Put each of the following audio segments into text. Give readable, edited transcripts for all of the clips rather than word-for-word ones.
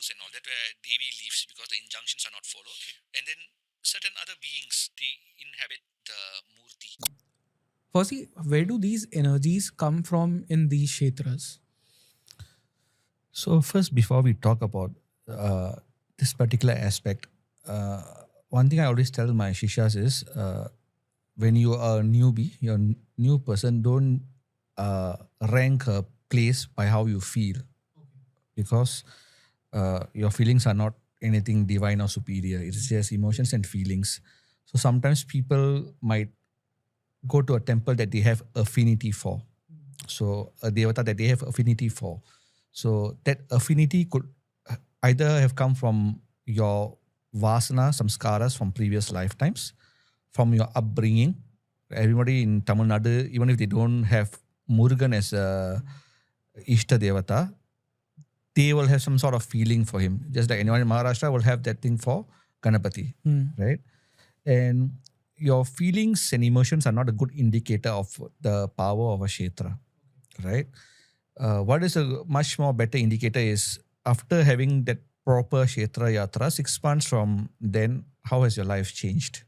temples and all that, where Devi leaves because the injunctions are not followed. And then certain other beings, they inhabit the murti. Firstly, where do these energies come from in these kshetras? So first, before we talk about this particular aspect, uh, one thing I always tell my shishas is when you are a newbie, you're a new person, don't rank a place by how you feel, because your feelings are not anything divine or superior. It's just emotions and feelings. So sometimes people might go to a temple that they have affinity for. So a devata that they have affinity for. So that affinity could either have come from your vasana, samskaras from previous lifetimes, from your upbringing. Everybody in Tamil Nadu, even if they don't have Murugan as a Ishta Devata, they will have some sort of feeling for him. Just like anyone in Maharashtra will have that thing for Ganapati, right? And your feelings and emotions are not a good indicator of the power of a kshetra, right? What is a much more better indicator is after having that proper kshetra yatra, 6 months from then, how has your life changed,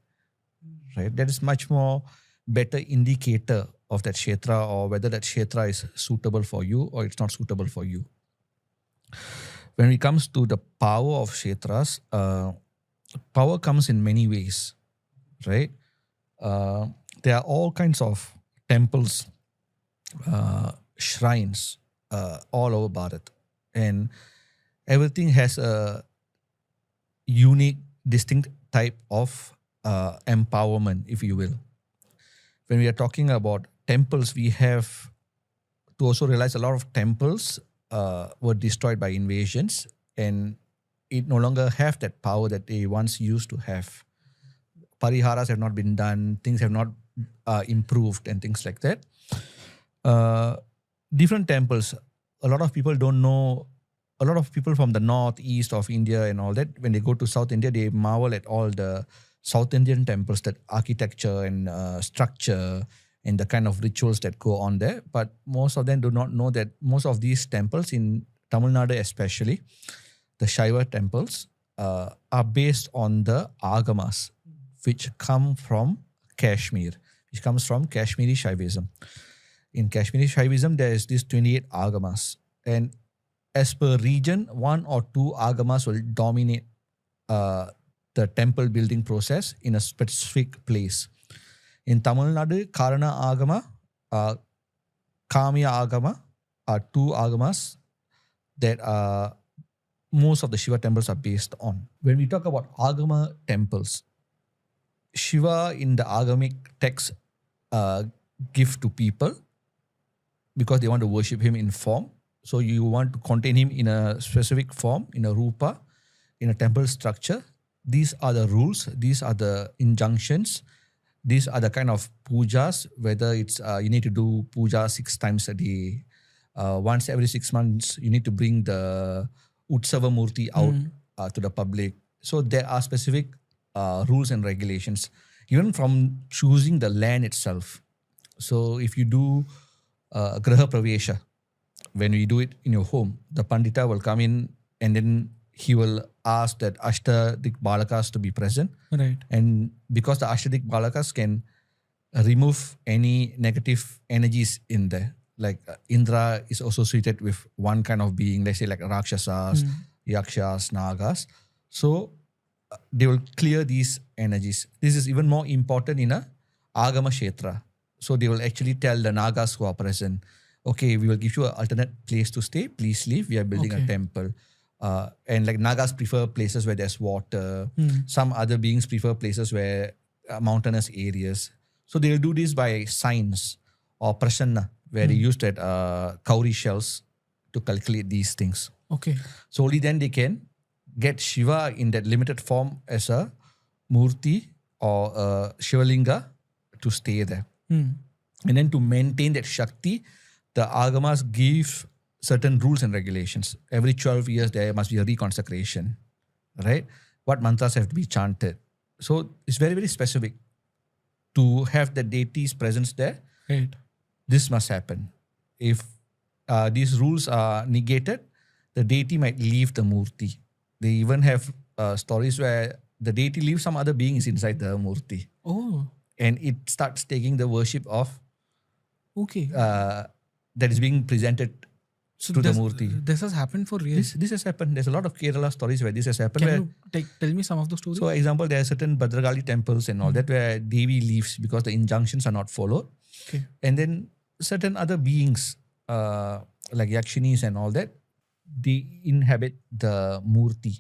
right? That is much more better indicator of that kshetra, or whether that kshetra is suitable for you or it's not suitable for you. When it comes to the power of kshetras, power comes in many ways, right? There are all kinds of temples, shrines all over Bharat, and everything has a unique, distinct type of empowerment, if you will. When we are talking about temples, we have to also realize a lot of temples were destroyed by invasions, and it no longer have that power that they once used to have. Pariharas have not been done, things have not improved, and things like that. Different temples, a lot of people don't know. A lot of people from the north, east of India and all that, when they go to South India, they marvel at all the South Indian temples, that architecture and structure and the kind of rituals that go on there. But most of them do not know that most of these temples in Tamil Nadu especially, the Shaiva temples, are based on the Agamas, which come from Kashmir, which comes from Kashmiri Shaivism. In Kashmiri Shaivism, there is these 28 Agamas. And as per region, 1 or 2 Agamas will dominate the temple building process in a specific place. In Tamil Nadu, Karana Agama, Kamya Agama are 2 Agamas that most of the Shiva temples are based on. When we talk about Agama temples, Shiva in the Agamic text give to people because they want to worship him in form. So you want to contain him in a specific form, in a rupa, in a temple structure. These are the rules. These are the injunctions. These are the kind of pujas, whether it's you need to do puja 6 times a day. Once every 6 months, you need to bring the Utsava Murti out to the public. So there are specific rules and regulations, even from choosing the land itself. So if you do Graha Pravesha, when we do it in your home, the Pandita will come in and then he will ask that Ashtadik Balakas to be present. Right. And because the Ashtadik Balakas can remove any negative energies in there. Like Indra is associated with one kind of being, let's say like Rakshasas, Yakshas, Nagas. So they will clear these energies. This is even more important in a Agama Kshetra. So they will actually tell the Nagas who are present, okay, we will give you an alternate place to stay. Please leave. We are building a temple. And like Nagas prefer places where there's water. Some other beings prefer places where mountainous areas. So they'll do this by signs or prasanna, where they use that cowrie shells to calculate these things. Okay. So only then they can get Shiva in that limited form as a murti or a Shivalinga to stay there. And then to maintain that Shakti, the Agamas give certain rules and regulations. Every 12 years, there must be a reconsecration, right? What mantras have to be chanted. So it's very, very specific. To have the deity's presence there, Right. this must happen. If these rules are negated, the deity might leave the murti. They even have stories where the deity leaves some other beings inside the murti, Oh, and it starts taking the worship of okay. that is being presented So to the murti. this has happened for real. This has happened. There's a lot of Kerala stories where this has happened. Can where, you tell me some of the stories? so, example, there are certain Bhadragali temples and all that where Devi leaves because the injunctions are not followed. Okay. And then certain other beings, like Yakshinis and all that, they inhabit the murti.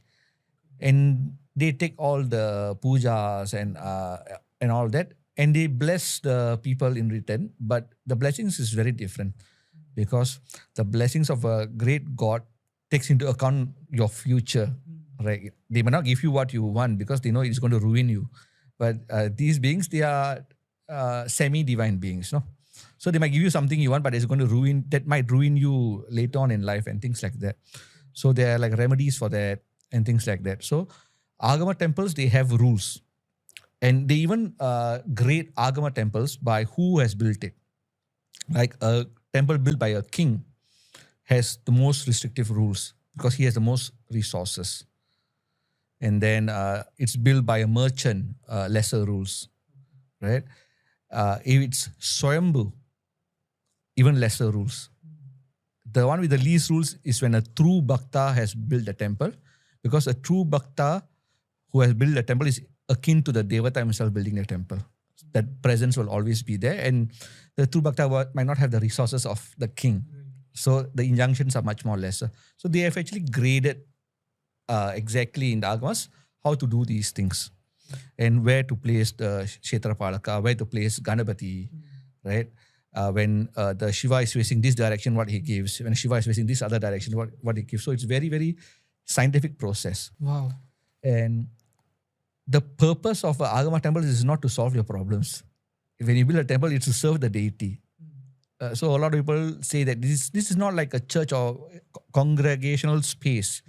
And they take all the pujas and all that, and they bless the people in return. But the blessings is very different because the blessings of a great god takes into account your future. Right? They may not give you what you want because they know it's going to ruin you. But these beings, they are semi-divine beings, no? So they might give you something you want, but it's going to might ruin you later on in life and things like that. So there are like remedies for that and things like that. So Agama temples, they have rules. And they even grade Agama temples by who has built it. Like a temple built by a king has the most restrictive rules because he has the most resources. And then it's built by a merchant, lesser rules, right? If it's Swayambhu, even lesser rules. The one with the least rules is when a true Bhakta has built a temple, because a true Bhakta who has built a temple is akin to the Devata himself building a temple. That presence will always be there, and the true Bhakta might not have the resources of the king. So the injunctions are much more lesser. So they have actually graded exactly in the Agamas how to do these things and where to place the Kshetra Palaka, where to place Ganapati, right? When the Shiva is facing this direction, what he gives. When Shiva is facing this other direction, what he gives. So it's very, very scientific process. Wow. And the purpose of an Agama temple is not to solve your problems. When you build a temple, it's to serve the deity. So a lot of people say that this is not like a church or congregational space.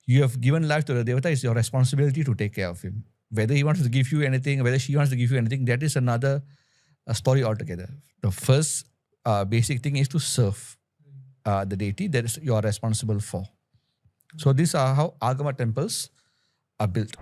You have given life to the Devata, it's your responsibility to take care of him. Whether he wants to give you anything, whether she wants to give you anything, that is another story altogether. The first basic thing is to serve the deity that is you are responsible for. So these are how Agama temples are built.